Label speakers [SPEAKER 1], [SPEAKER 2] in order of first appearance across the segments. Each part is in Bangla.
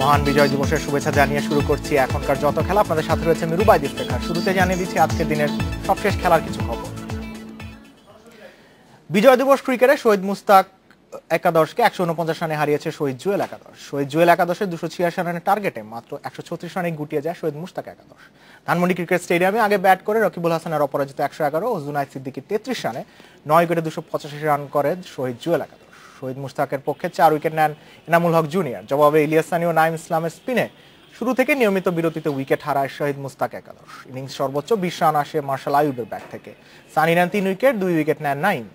[SPEAKER 1] মহান বিজয় দিবসের শুভেচ্ছা জানিয়ে শুরু করছি এখনকার যত খেলা। আপনাদের সাথে রয়েছে আমি রুবাই ইফতেখার। শুরুতে জানিয়ে দিচ্ছি আজকের দিনের সবশেষ খেলার কিছু খবর। বিজয় দিবস ক্রিকেটে শহীদ মুস্তাক একাদশকে 149 রানে হারিয়েছে শহীদ জুয়েল একাদশ। শহীদ জুয়েল একাদশের 286 রানের টার্গেটে মাত্র 136 রানে গুটিয়ে যায় শহীদ মুস্তাক একাদশ। ধানমন্ডি ক্রিকেট স্টেডিয়ামে আগে ব্যাট করে রকিবুল হাসানের অপরাজিত 111 ও জুনাইদ সিদ্দিকীর 33 রানে 9 উইকেটে 285 রান করে শহীদ জুয়েল একাদশ। শহীদ মুস্তাকের পক্ষে 4 উইকেট নেন এনামুল হক জুনিয়র। জবাবে ইলিয়াস সানি ও নাইম ইসলামের স্পিনে শুরু থেকে নিয়মিত বিরতিতে উইকেট হারায় শহীদ মুস্তাক একাদশ। ইনিংস সর্বোচ্চ 20 রান আসে মার্শাল আইয়ুবের ব্যাট থেকে। সানি নেন 3 উইকেট, 2 উইকেট নেন নাইম।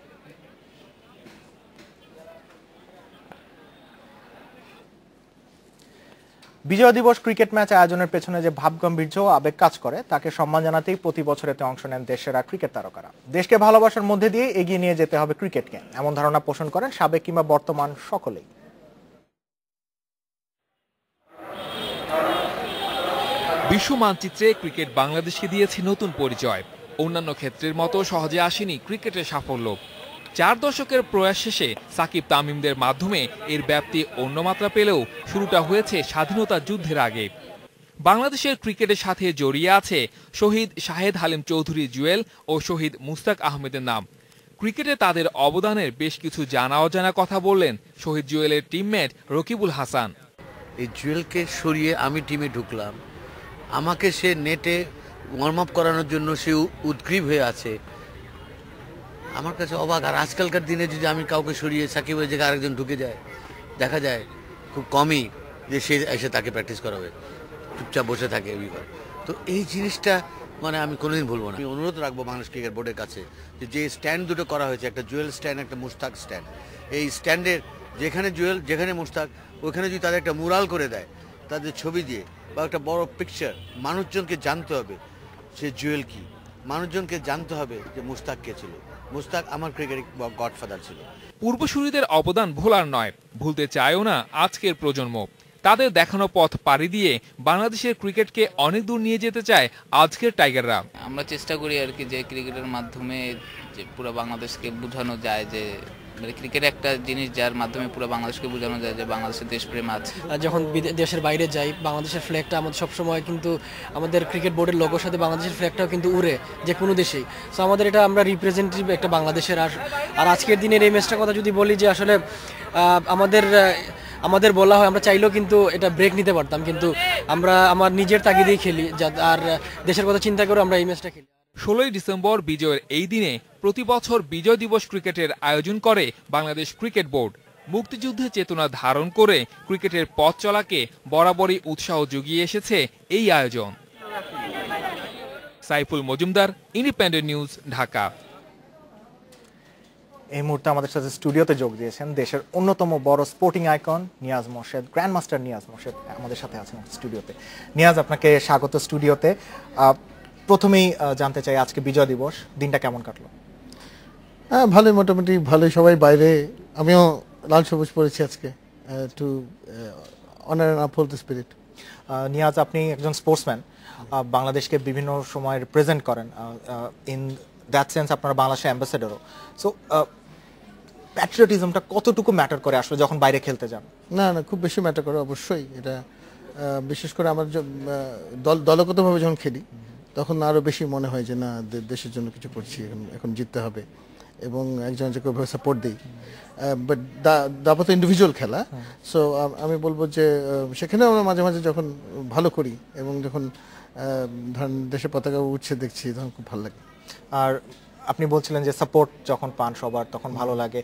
[SPEAKER 1] বিজয় দিবস ক্রিকেট ম্যাচ আয়োজনের পেছনে যে ভাবগাম্ভীর্য ও আবেগ কাজ করে তাকে সম্মান জানাতেই প্রতি বছর এতে অংশ নেন দেশেরা ক্রিকেট তারকারা। দেশকে ভালোবাসার মধ্যে দিয়ে এগিয়ে নিয়ে যেতে হবে ক্রিকেটকে, এমন ধারণা পোষণ করেন সাবেক কিংবা বর্তমান সকলেই।
[SPEAKER 2] বিশ্ব মানচিত্রে ক্রিকেট বাংলাদেশকে দিয়েছে নতুন পরিচয়। অন্যান্য ক্ষেত্রের মতো সহজে আসেনি ক্রিকেটের সাফল্য। 4 দশকের প্রয়াস শেষে সাকিব তামিমদের মাধ্যমে এর ব্যাপ্তি অন্য মাত্রা পেলেও শুরুটা হয়েছে স্বাধীনতা যুদ্ধের আগে। বাংলাদেশের ক্রিকেটের সাথে জড়িয়ে আছে শহীদ শাহেদ হালিম চৌধুরী জুয়েল ও শহীদ মুস্তাক আহমেদের নাম। ক্রিকেটে তাদের অবদানের বেশ কিছু জানা অজানা কথা বললেন শহীদ জুয়েলের টিমমেট রকিবুল হাসান।
[SPEAKER 3] এই জুয়েলকে সরিয়ে আমি টিমে ঢুকলাম, আমাকে সে নেটে ওয়ার্ম আপ করানোর জন্য সে উদ্গ্রীব হয়ে আছে। আমার কাছে অবাক। আর আজকালকার দিনে যদি আমি কাউকে সরিয়ে সাকিবের জায়গায় আরেকজন ঢুকে যায়, দেখা যায় খুব কমই যে সে এসে তাকে প্র্যাকটিস করাবে, চুপচাপ বসে থাকে। তো এই জিনিসটা মানে আমি কোনোদিন ভুলবো না। আমি অনুরোধ রাখবো বাংলাদেশ ক্রিকেট বোর্ডের কাছে যে স্ট্যান্ড দুটো করা হয়েছে, একটা জুয়েল স্ট্যান্ড, একটা মুস্তাক স্ট্যান্ড, এই স্ট্যান্ডের যেখানে জুয়েল যেখানে মুস্তাক ওখানে যদি তাদের একটা মুরাল করে দেয় তাদের ছবি দিয়ে বা একটা বড় পিকচার, মানুষজনকে জানতে হবে সে জুয়েল কি, মানুষজনকে জানতে হবে যে মুস্তাক কে ছিল। মুস্তাক আমার ক্রিকেট গডফাদার ছিল।
[SPEAKER 2] পূর্বসূরীদের অবদান ভোলার নয়, ভুলতে চায়ও না আজকের প্রজন্ম। তাদের দেখানো পথ পাড়ি দিয়ে বাংলাদেশের ক্রিকেটকে অনেক দূর নিয়ে যেতে চায় আজকের টাইগাররা।
[SPEAKER 4] আমরা চেষ্টা করি আর কি যে ক্রিকেটের মাধ্যমে যে পুরো বাংলাদেশকে বোঝানো যায় যে ক্রিকেট একটা জিনিস যার মাধ্যমে পুরো বাংলাদেশকে বোঝানো যায় যে বাংলাদেশের দেশপ্রেম আছে।
[SPEAKER 5] যখন দেশের বাইরে যাই বাংলাদেশের ফ্ল্যাগটা আমাদের সবসময় কিন্তু আমাদের ক্রিকেট বোর্ডের লোগোর সাথে বাংলাদেশের ফ্ল্যাগটাও কিন্তু উড়ে যে কোনো দেশেই। সো আমাদের এটা আমরা রিপ্রেজেন্টেটিভ একটা বাংলাদেশের। আর আজকের দিনের এই ম্যাচটার কথা যদি বলি যে আসলে আমাদের বলা হয় আমরা চাইলেও কিন্তু এটা ব্রেক নিতে পারতাম, কিন্তু আমরা আমার নিজের তাগিদেই খেলি আর দেশের কথা চিন্তা করে আমরা এই ম্যাচটা খেলি।
[SPEAKER 2] 16 ডিসেম্বর বিজয়ের এই দিনে প্রতি বছর বিজয় দিবস ক্রিকেটের আয়োজন করে বাংলাদেশ ক্রিকেট বোর্ড। মুক্তিযুদ্ধের চেতনা ধারণ করে ক্রিকেটের পথ চলাকে বরাবরই উৎসাহ জুগিয়ে এসেছে এই আয়োজন। Saiful Majumdar, independent news, Dhaka.
[SPEAKER 1] এই মুহূর্তে আমাদের সাথে স্টুডিওতে যোগ দিয়েছেন দেশের অন্যতম বড় sporting icon Niaz Morshed, grand master Niaz Morshed আমাদের সাথে আছেন স্টুডিওতে। নিয়াজ, আপনাকে স্বাগত স্টুডিওতে। প্রথমেই জানতে চাই আজকে বিজয় দিবস, দিনটা কেমন কাটলো?
[SPEAKER 6] ভালোই, মোটামুটি ভালোই। সবাই বাইরে, আমিও লাল সবুজ পড়েছি আজকে to honour and uphold the spirit.
[SPEAKER 1] Niaz, আপনি একজন স্পোর্টসম্যান, বাংলাদেশকে বিভিন্ন সময় রিপ্রেজেন্ট করেন। ইন দ্যাট সেন্স আপনারা বাংলাদেশের অ্যাম্বাসেডরও। সো প্যাট্রিয়টিজমটা কতটুকু ম্যাটার করে আসলে যখন বাইরে খেলতে যান?
[SPEAKER 6] না, খুব বেশি ম্যাটার করে অবশ্যই। এটা বিশেষ করে আমার দলগতভাবে যখন খেলি তখন আরও বেশি মনে হয় যে না, দেশের জন্য কিছু করছি, এখন জিততে হবে এবং একজনকে ওইভাবে সাপোর্ট দিই। বাট দাবা তো ইন্ডিভিজুয়াল খেলা। সো আমি বলবো যে সেখানে আমরা মাঝে মাঝে যখন ভালো করি এবং যখন ধরেন দেশের পতাকা উঠছে দেখছি তখন খুব ভালো লাগে।
[SPEAKER 1] আর আপনি বলছিলেন যে সাপোর্ট যখন পান সবার তখন ভালো লাগে।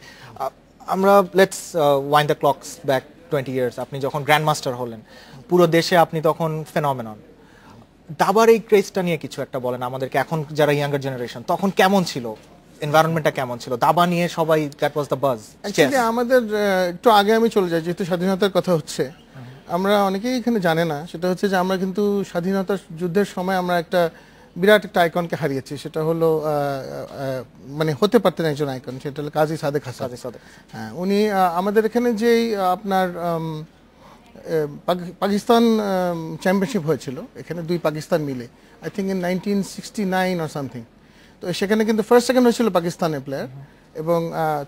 [SPEAKER 1] আমরা let's wind the clocks back 20 years. আপনি যখন গ্র্যান্ড মাস্টার হলেন পুরো দেশে আপনি তখন ফেনোমেনন। দাবার এই ক্রেজটা নিয়ে কিছু একটা বলেন আমাদেরকে। এখন যারা ইয়াঙ্গার জেনারেশন, তখন কেমন ছিল, এনভায়রনমেন্টটা কেমন ছিল দাবা নিয়ে? সবাই দ্যাট ওয়াজ দ্য বাজ।
[SPEAKER 6] অ্যাকচুয়ালি আমাদের একটু আগে আমি চলে যাই, যেহেতু স্বাধীনতার কথা হচ্ছে, আমরা অনেকেই এখানে জানে না, সেটা হচ্ছে যে আমরা কিন্তু স্বাধীনতা যুদ্ধের সময় আমরা একটা বিরাট একটা আইকনকে হারিয়েছি। সেটা হলো মানে হতে পারতেন একজন আইকন, সেটা হলো কাজী সাদেক হাসান। হ্যাঁ, উনি আমাদের এখানে যেই আপনার পাকিস্তান চ্যাম্পিয়নশিপ হয়েছিল এখানে, 2 পাকিস্তান মিলে, I think in 1969 or something. তো সেখানে কিন্তু ফার্স্ট সেকেন্ড হয়েছিল পাকিস্তানের প্লেয়ার এবং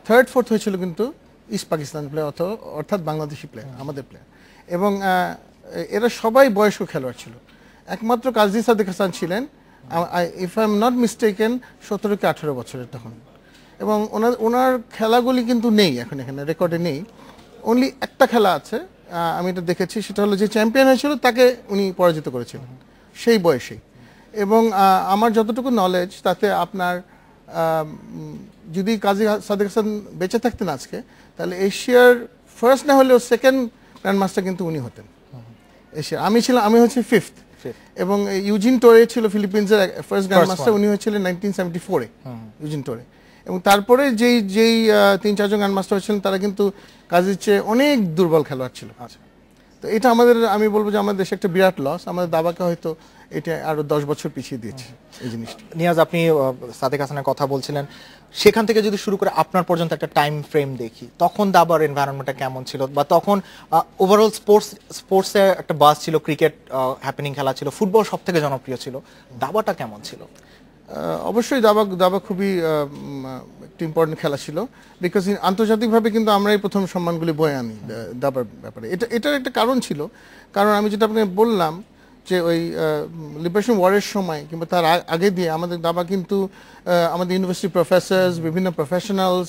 [SPEAKER 6] থার্ড ফোর্থ হয়েছিল কিন্তু ইস্ট পাকিস্তান প্লেয়ার, অর্থাৎ বাংলাদেশি প্লেয়ার, আমাদের প্লেয়ার। এবং এরা সবাই বয়স্ক খেলোয়াড় ছিল, একমাত্র কাজী সাদেক হাসান ছিলেন if I am not mistaken 17 কি 18 বছরের তখন, এবং ওনার খেলাগুলি কিন্তু নেই এখন এখানে রেকর্ডে নেই, অনলি একটা খেলা আছে আমি এটা দেখেছি, সেটা হলো যে চ্যাম্পিয়ন হয়েছিল তাকে উনি পরাজিত করেছিলেন সেই বয়সেই। এবং আমার যতটুকু নলেজ তাতে আপনার যদি কাজী সাদেক হাসান বেঁচে থাকতেন আজকে, তাহলে এশিয়ার ফার্স্ট না হলেও সেকেন্ড গ্র্যান্ড মাস্টার কিন্তু উনি হতেন এশিয়া। আমি হচ্ছে ফিফথ, এবং ইউজিন টোরে ছিল ফিলিপিন্সের ফার্স্ট গ্র্যান্ড মাস্টার, উনি হয়েছিলেন 1974-এ ইউজিন টোরে। এবং তারপরে যেই 3-4 জন গ্র্যান্ড মাস্টার হয়েছিলেন তারা কিন্তু কাজীর চেয়ে অনেক দুর্বল খেলোয়াড় ছিল। তো এটা আমি বলবো যে আমাদের দেশে একটা বিরাট লস, আমাদের দাবাকে হয়তো এটা আরো 10 বছর পিছিয়ে দিয়েছে এই জিনিসটা।
[SPEAKER 1] নিয়াজ, আপনি সাদেক হাসানের কথা বলছিলেন, সেখান থেকে যদি শুরু করে আপনার পর্যন্ত একটা টাইম ফ্রেম দেখি, তখন দাবার এনভায়রনমেন্টটা কেমন ছিল, বা তখন ওভারঅল স্পোর্টসে একটা বাস ছিল, ক্রিকেট হ্যাপেনিং খেলা ছিল, ফুটবল সব থেকে জনপ্রিয় ছিল, দাবাটা কেমন ছিল?
[SPEAKER 6] অবশ্যই দাবা খুবই একটা ইম্পর্টেন্ট খেলা ছিল, বিকজ আন্তর্জাতিকভাবে কিন্তু আমরাই প্রথম সম্মানগুলি বয়ে আনি দাবার ব্যাপারে। এটার একটা কারণ ছিল, কারণ আমি যেটা আপনাকে বললাম যে ওই লিবারেশন ওয়ারের সময় কিংবা তার আগে দিয়ে আমাদের দাবা কিন্তু আমাদের ইউনিভার্সিটি প্রফেসরস, বিভিন্ন প্রফেশনালস,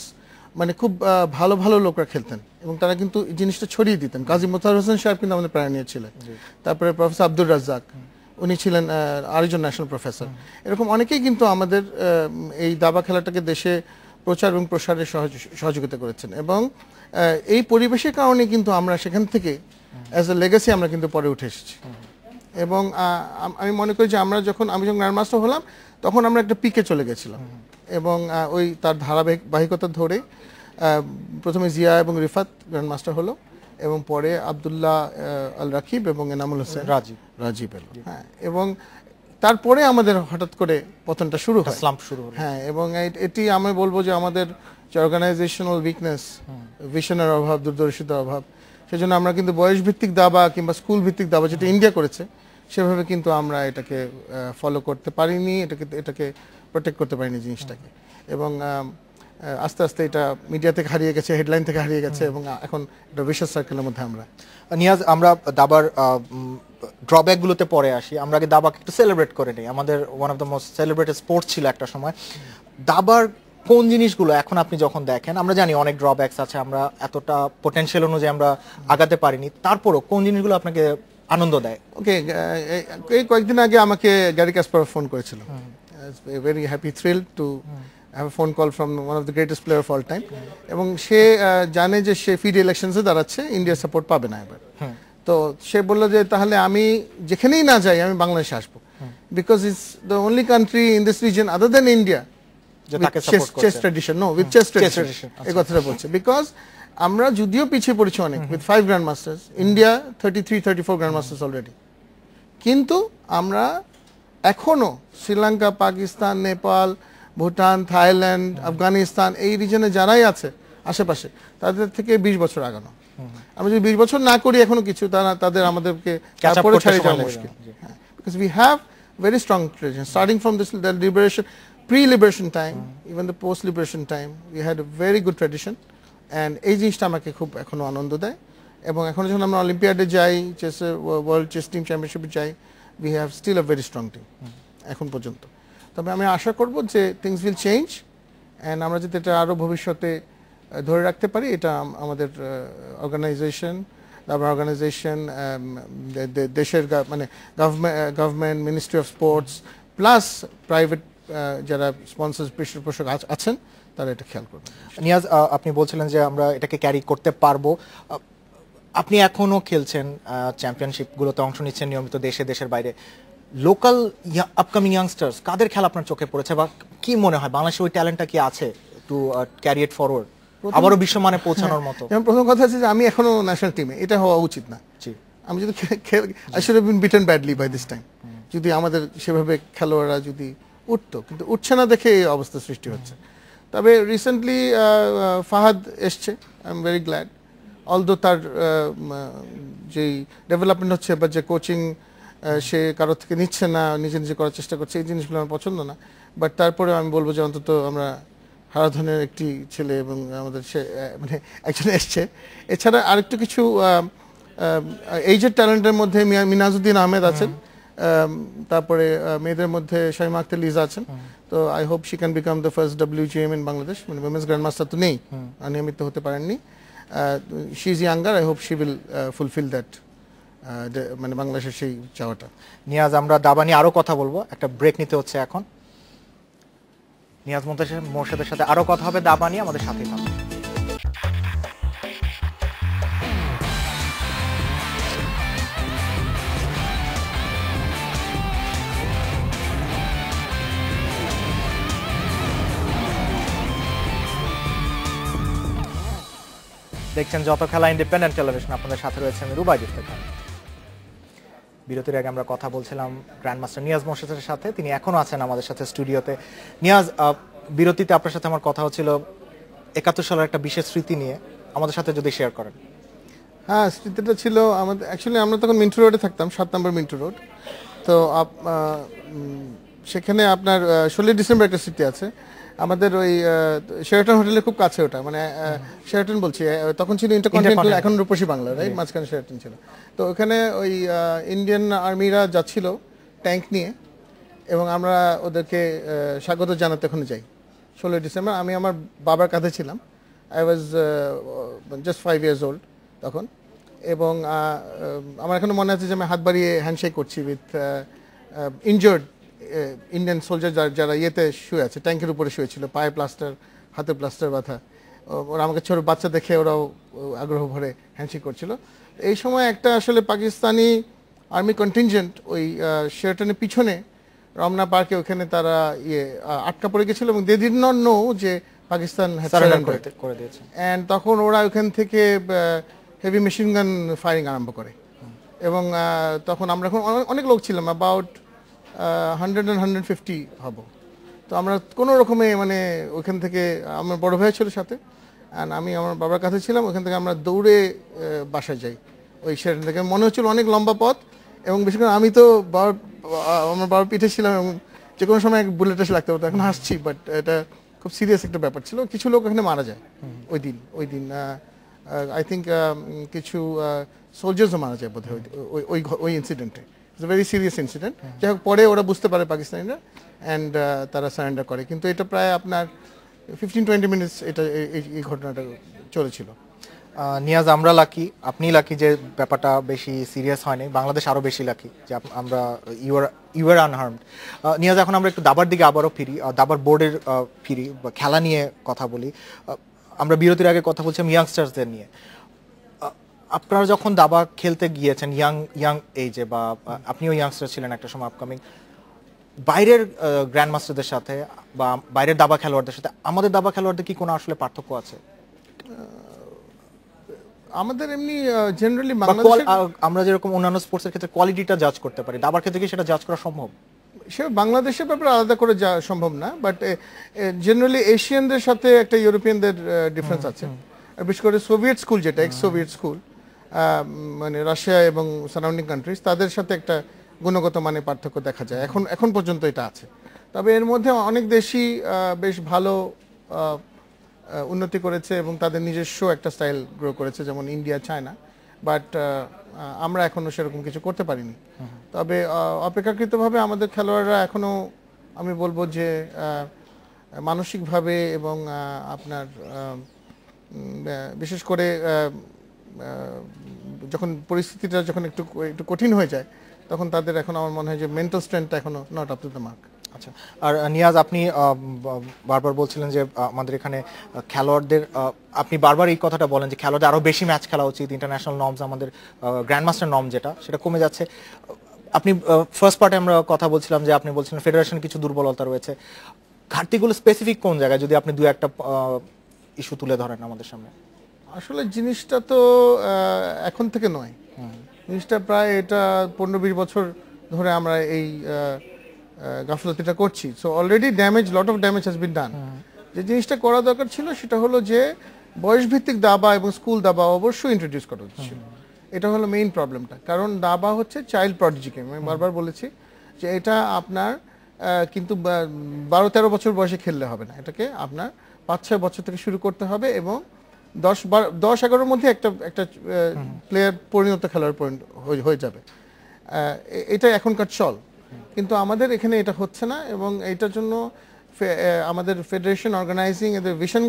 [SPEAKER 6] মানে খুব ভালো ভালো লোকরা খেলতেন, এবং তারা কিন্তু জিনিসটা ছড়িয়ে দিতেন। কাজী মোতাহার হোসেন সাহেব কিন্তু আমাদের প্রায়নিয়ার ছিলেন, তারপরে প্রফেসর আব্দুর রাজ্জাক, উনি ছিলেন আরেকজন ন্যাশনাল প্রফেসর। এরকম অনেকেই কিন্তু আমাদের এই দাবা খেলাটাকে দেশে প্রচার এবং প্রসারে সহযোগিতা করেছেন, এবং এই পরিবেশের কারণে কিন্তু আমরা সেখান থেকে অ্যাজ এ লেগাসি আমরা কিন্তু পরে উঠে এসেছি। এবং আমি মনে করি যে আমি যখন গ্র্যান্ড মাস্টার হলাম তখন আমরা একটা পিকে চলে গেছিলাম, এবং ওই তার ধারাবাহিকতা ধরে প্রথমে জিয়া এবং রিফাত গ্র্যান্ড মাস্টার হলো, এবং পরে আব্দুল্লাহ আল রাকিব এবং এনামুল হোসেন রাজীব এলো। হ্যাঁ, এবং তারপরে আমাদের হঠাৎ করে পতনটা শুরু হয়, স্লাম্প শুরু হলো। হ্যাঁ, এবং এটি আমি বলবো যে আমাদের যে অর্গানাইজেশনাল উইকনেস, ভিশনের অভাব, দূরদর্শিতার অভাব, সেজন্য আমরা কিন্তু বয়স ভিত্তিক দাবা কিংবা স্কুল ভিত্তিক দাবা যেটা ইন্ডিয়া করেছে সেভাবে কিন্তু আমরা এটাকে ফলো করতে পারিনি, এটাকে প্রোটেক্ট করতে পারিনি জিনিসটাকে। এবং আস্তে আস্তে এটা মিডিয়া থেকে হারিয়ে গেছে, হেডলাইন থেকে হারিয়ে গেছে, এবং এখন একটা ভিশাস সার্কেলের মধ্যে আমরা।
[SPEAKER 1] নিয়াজ, আমরা দাবার ড্রব্যাকগুলোতে পরে আসি, আমরা আগে দাবাকে একটু সেলিব্রেট করে নিই। আমাদের one of the most celebrated sports ছিল একটা সময়। দাবার কোন জিনিসগুলো এখন আপনি যখন দেখেন, আমরা জানি অনেক ড্রব্যাকস আছে, আমরা এতটা পোটেনশিয়াল অনুযায়ী আমরা আগাতে পারিনি, তারপরও কোন জিনিসগুলো আপনাকে আনন্দ দেয়?
[SPEAKER 6] ওকে, এই কয়েকদিন আগে আমাকে গ্যারি কাসপারভ ফোন করেছিল, very happy thrill to have a phone call from one of the greatest player of all time, এবং সে জানে যে সে ফিডি ইলেকশনসে দাঁড়াচ্ছে, ইন্ডিয়ার সাপোর্ট পাবে না এবার। তো সে বললো যে তাহলে আমি যেখানেই না যাই আমি বাংলাদেশে আসবো, because it's the only country in this region other than India chess tradition, no with chess tradition, এই কথাটা বলছে। বিকজ আমরা যদিও পিছিয়ে পড়েছি অনেক with 5 grandmasters, India 33-34 grandmasters already, কিন্তু আমরা এখনো শ্রীলঙ্কা, পাকিস্তান, নেপাল, ভুটান, থাইল্যান্ড, আফগানিস্তান, এই রিজনে যারাই আছে আশেপাশে তাদের থেকে 20 বছর আগানো। আমরা যদি 20 বছর না করি এখনো কিছু, তাদের আমাদেরকে তারপরে ছাড়িয়ে যাওয়া মুশকিল, because we have very strong tradition starting from the liberation, pre-liberation time, even the post-liberation time, we had a very good tradition, and এই জিনিসটা আমাকে খুব এখনো আনন্দ দেয়। এবং এখন যখন আমরা অলিম্পিয়াডে যাই, ওয়ার্ল্ড চেস টিম চ্যাম্পিয়নশিপে যাই, we have still a very strong team এখন পর্যন্ত। তবে আমি আশা করব যে things will change, and আমরা যদি এটা আরো ভবিষ্যতে ধরে রাখতে পারি, এটা আমাদের অর্গানাইজেশন, দেশের মানে government, ministry of sports plus private যারা স্পন্সর পৃষ্ঠপোষক আছেন তারা এটা খেয়াল করবেন।
[SPEAKER 1] নিয়াজ, আপনি বলছিলেন যে আমরা এটাকে ক্যারি করতে পারবো, আপনি এখনো খেলছেন, চ্যাম্পিয়নশিপগুলোতে অংশ নিচ্ছেন নিয়মিত দেশের বাইরে। লোকাল আপকামিং ইয়াংস্টার্স কাদের খেলা আপনার চোখে পড়েছে, বা কি মনে হয় বাংলাদেশে ওই ট্যালেন্টটা কি আছে টু ক্যারি ইট ফরওয়ার্ড, আবারও বিশ্বমানে পৌঁছানোর মতো?
[SPEAKER 6] যেমন প্রথম কথা হচ্ছে যে আমি এখনো ন্যাশনাল টিমে, এটা হওয়া উচিত না। আমি যদি I should have been beaten badly by this time, যদি আমাদের সেভাবে খেলোয়াড়রা যদি উঠতো, কিন্তু উঠছে না দেখে এই অবস্থা সৃষ্টি হচ্ছে। তবে রিসেন্টলি ফাহাদ এসছে, I am very glad, although তার যেই ডেভেলপমেন্ট হচ্ছে বা যে কোচিং সে কারোর থেকে নিচ্ছে না, নিজে নিজে করার চেষ্টা করছে, এই জিনিসগুলো আমার পছন্দ না। বাট তারপরে আমি বলবো যে অন্তত আমরা হারাধনের একটি ছেলে এবং আমাদের সে মানে একজন এসছে। এছাড়া আরেকটু কিছু এইজেড ট্যালেন্টের মধ্যে মিনাজউদ্দিন আহমেদ আছেন, তারপরে মেয়েদের মধ্যে শাইমা আক্তার লিজা আছেন। তো I hope she can become the first WGM in Bangladesh. মানে উইমেন্স গ্র্যান্ড মাস্টার তো নেই, নিয়মিত হতে পারেননি। She is younger, I hope she will fulfil that, মানে বাংলাদেশের সেই চাওয়াটা।
[SPEAKER 1] নিয়াজ, আমরা দাবা নিয়ে আরো কথা বলবো, একটা ব্রেক নিতে হচ্ছে এখন। নিয়াজ মোর্শেদের সাথে আরো কথা হবে দাবা নিয়ে, আমাদের সাথেই থাকুন। দেখছেন যত খেলা ইন্ডিপেন্ডেন্ট টেলিভিশন, আপনাদের সাথে রয়েছে আমি রুবাই ইফতেখার। বিরতির আগে আমরা কথা বলছিলাম গ্র্যান্ড মাস্টার নিয়াজ মোর্শেদের সাথে, তিনি এখনো আছেন আমাদের সাথে স্টুডিওতে। নিয়াজ, বিরতিতে আপনার সাথে আমার কথা হচ্ছিল 71 সালের একটা বিশেষ স্মৃতি নিয়ে, আমাদের সাথে যদি শেয়ার করেন।
[SPEAKER 6] হ্যাঁ, স্মৃতিটা ছিল আমাদের, অ্যাকচুয়ালি আমরা তখন মিন্টু রোডে থাকতাম, 7 নম্বর মিন্টু রোড। তো সেখানে আপনার 16 ডিসেম্বর একটা স্মৃতি আছে আমাদের, ওই শেরাটন হোটেলের খুব কাছে ওটা, মানে শেরাটন বলছি, তখন ছিল ইন্টারকন্টিনেন্টাল, এখন রূপসী বাংলা, রাইট, মাঝখানে শেরাটন ছিল। তো ওখানে ওই ইন্ডিয়ান আর্মিরা যাচ্ছিল ট্যাঙ্ক নিয়ে, এবং আমরা ওদেরকে স্বাগত জানাতে ওখানে যাই 16 ডিসেম্বর। আমি আমার বাবার কাঁধে ছিলাম, I was just 5 years old তখন। এবং আমার এখনো মনে আছে যে আমি হাত বাড়িয়ে হ্যান্ডশেক করছি উইথ ইনজার্ড ইন্ডিয়ান সোলজার যারা ইয়েতে শুয়ে আছে, ট্যাঙ্কের উপরে শুয়েছিল, পায়ে প্লাস্টার, হাতে প্লাস্টার বাঁধা। ওরা আমাকে ছোট বাচ্চা দেখে ওরাও আগ্রহ ভরে হ্যান্ডশেক করছিল। এই সময় একটা আসলে পাকিস্তানি আর্মি কন্টিনজেন্ট ওই শেরাটনের পিছনে রমনা পার্কে ওখানে তারা আটকা পড়ে গেছিল, এবং দে ডিড নট নো যে পাকিস্তান
[SPEAKER 1] করে দিয়েছে।
[SPEAKER 6] অ্যান্ড তখন ওরা ওখান থেকে হেভি মেশিন গান ফায়ারিং আরম্ভ করে, এবং তখন আমরা এখন অনেক লোক ছিলাম, অ্যাবাউট 100 and 150 হব। তো আমরা কোনো রকমে মানে ওখান থেকে, আমার বড় ভাই ছিল সাথে, অ্যান্ড আমি আমার বাবার কাছে ছিলাম, ওখান থেকে আমরা দৌড়ে বাসায় যাই। ওই শেরাটন থেকে মনে হচ্ছিল অনেক লম্বা পথ, এবং বিশেষ করে আমি তো আমার বাবার পিঠে ছিলাম, এবং যে কোনো সময় বুলেট এসে লাগতে পারতো। এখন হাসছি, বাট এটা খুব সিরিয়াস একটা ব্যাপার ছিল। কিছু লোক এখানে মারা যায় ওই দিন আই থিঙ্ক কিছু সোলজার্সও মারা যায় বোধ হয় ওই ইনসিডেন্টে। It's a very serious incident. যাই হোক, পরে ওরা বুঝতে পারে পাকিস্তানিরা, অ্যান্ড তারা সারেন্ডার করে। কিন্তু এটা প্রায় আপনার 15-20 মিনিটস এটা এই ঘটনাটা চলেছিল।
[SPEAKER 1] নিয়াজ, আমরা লাকি, আপনি লাকি যে ব্যাপারটা বেশি সিরিয়াস হয়নি। বাংলাদেশ আরো বেশি লাকি যে আমরা ইউআর আনহার্মড। নিয়াজ, এখন আমরা একটু দাবার দিকে আবারও ফিরি, দাবার বোর্ডের ফিরি, খেলা নিয়ে কথা বলি। আমরা বিরতির আগে কথা বলছিলাম ইয়াংস্টার্সদের নিয়ে। আপনারা যখন দাবা খেলতে গিয়েছেন ইয়াং এজে, বা আপনিও ইয়াংস্টার ছিলেন একটা সময় আপকামিং, বাইরের গ্র্যান্ড মাস্টারদের সাথে বা বাইরের দাবা খেলোয়াড়দের সাথে আমাদের দাবা খেলোয়াড়দের কি কোনো আসলে পার্থক্য আছে?
[SPEAKER 6] আমাদের এমনি জেনারেলি বাংলাদেশে
[SPEAKER 1] আমরা যেরকম অন্যান্য স্পোর্টসের ক্ষেত্রে কোয়ালিটিটা জাজ করতে পারি, দাবার ক্ষেত্রে কি সেটা জাজ করা সম্ভব?
[SPEAKER 6] সে বাংলাদেশের ব্যাপারে আলাদা করে যা সম্ভব না, বাট জেনারেলি এশিয়ানদের সাথে একটা ইউরোপিয়ানদের ডিফারেন্স আছে। আর বিশেষ করে সোভিয়েত স্কুল, যেটা এক্স সোভিয়েত স্কুল, মানে রাশিয়া এবং সারাউন্ডিং কান্ট্রিজ, তাদের সাথে একটা গুণগত মানে পার্থক্য দেখা যায় এখন পর্যন্ত এটা আছে। তবে এর মধ্যে অনেক দেশই বেশ ভালো উন্নতি করেছে এবং তাদের নিজস্ব একটা স্টাইল গ্রো করেছে, যেমন ইন্ডিয়া, চায়না। বাট আমরা এখনো সেরকম কিছু করতে পারিনি। তবে অপেক্ষাকৃতভাবে আমাদের খেলোয়াড়রা এখনো, আমি বলবো যে মানসিকভাবে এবং আপনার বিশেষ করে যখন পরিস্থিতিটা যখন একটু কঠিন হয়ে যায়, তখন তাদের এখন আমার মনে হয় যে মেন্টাল স্ট্রেংথটা এখনো not up to the mark.
[SPEAKER 1] আচ্ছা, আর নিয়াজ, আপনি বারবার বলছিলেন যে আমাদের এখানে খেলোয়াড়দের, আপনি বারবার এই কথাটা বলেন যে খেলোয়াড়দের আরো বেশি ম্যাচ খেলা উচিত, ইন্টারন্যাশনাল নর্মস, আমাদের গ্র্যান্ডমাস্টার নর্ম সেটা কমে যাচ্ছে। আপনি ফার্স্ট পার্টে আমরা কথা বলছিলাম যে আপনি বলছিলেন ফেডারেশনের কিছু দুর্বলতা রয়েছে, ঘাটতিগুলো স্পেসিফিক কোন জায়গায়, যদি আপনি 2-1টা ইস্যু তুলে ধরেন আমাদের সামনে।
[SPEAKER 6] আসলে জিনিসটা তো এখন থেকে নয়, জিনিসটা প্রায় এটা 15-20 বছর ধরে আমরা এই গাফলতিটা করছি। So already lot of damage has been done. যে জিনিসটা করা দরকার ছিল সেটা হলো যে বয়সভিত্তিক দাবা এবং স্কুল দাবা অবশ্যই ইন্ট্রোডিউস করা ছিল। এটা হলো মেইন প্রবলেমটা, কারণ দাবা হচ্ছে চাইল্ড প্রডিজিকে, আমি বারবার বলেছি যে এটা আপনার কিন্তু 12-13 বছর বয়সে খেললে হবে না, এটাকে আপনার 5-6 বছর থেকে শুরু করতে হবে, এবং 10-11-র মধ্যে একটা একটা প্লেয়ার পরিণত খেলোয়াড় হয়ে যাবে। এটা এখনকার চল, কিন্তু আমাদের এখানে এটা হচ্ছে না, এবং এইটার জন্য আমাদের ফেডারেশন অর্গানাইজিং এদের ভিশন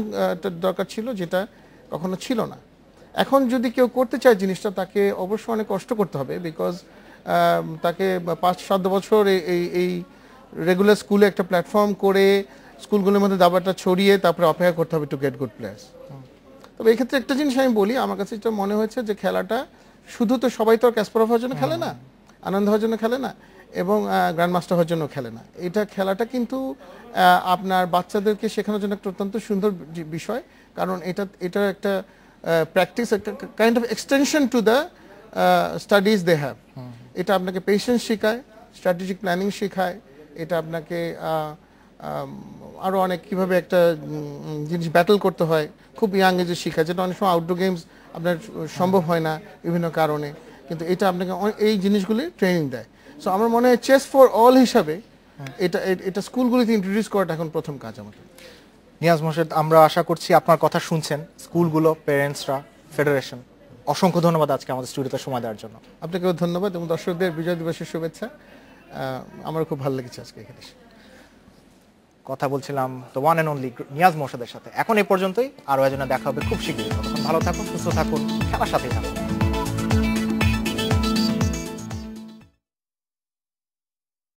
[SPEAKER 6] দরকার ছিল, যেটা কখনো ছিল না। এখন যদি কেউ করতে চায় জিনিসটা, তাকে অবশ্যই অনেক কষ্ট করতে হবে, বিকজ তাকে 5-7 বছর এই রেগুলার স্কুলে একটা প্ল্যাটফর্ম করে স্কুলগুলোর মধ্যে দাবাটা ছড়িয়ে তারপরে অপেক্ষা করতে হবে টু গেট গুড প্লেয়ার্স। তবে এই ক্ষেত্রে একটা জিনিস আমি বলি, আমার কাছে যেটা মনে হয়েছে যে খেলাটা শুধু তো সবাই তো আর ক্যাসপারভ হওয়ার জন্য খেলে না, আনন্দ হওয়ার জন্য খেলে না, এবং গ্র্যান্ড মাস্টার হওয়ার জন্য খেলে না। এটা খেলাটা কিন্তু আপনার বাচ্চাদেরকে শেখানোর জন্য একটা অত্যন্ত সুন্দর বিষয়, কারণ এটা একটা প্র্যাকটিস, একটা kind of extension to the studies they have. এটা আপনাকে পেশেন্স শেখায়, স্ট্র্যাটেজিক প্ল্যানিং শেখায়, এটা আপনাকে আরও অনেক কীভাবে একটা জিনিস ব্যাটল করতে হয় খুব ইয়াং এজে শেখায়, যেটা অনেক সময় আউটডোর গেমস আপনার সম্ভব হয় না বিভিন্ন কারণে, কিন্তু এটা আপনাকে এই জিনিসগুলি ট্রেনিং দেয়। সো আমার মনে হয় চেস ফর অল হিসাবে এটা স্কুলগুলিতে ইন্ট্রোডিউস করাটা এখন প্রথম কাজ আমাদের।
[SPEAKER 1] নিয়াজ মোর্শেদ, আমরা আশা করছি আপনার কথা শুনছেন স্কুলগুলো, প্যারেন্টসরা, ফেডারেশন। অসংখ্য ধন্যবাদ আজকে আমাদের স্টুডিওতে সময় দেওয়ার জন্য।
[SPEAKER 6] আপনাকেও ধন্যবাদ, এবং দর্শকদের বিজয় দিবসের শুভেচ্ছা। আমার খুব ভালো লেগেছে আজকে এখানে
[SPEAKER 1] কথা বলছিলাম তো ওয়ান অ্যান্ড অনলি নিয়াজ মোর্শেদের সাথে। এখন এই পর্যন্তই, আরও একজনে দেখা হবে খুব শীঘ্রই। তখন ভালো থাকুন, সুস্থ থাকুন, খেলার সাথেই থাকুন।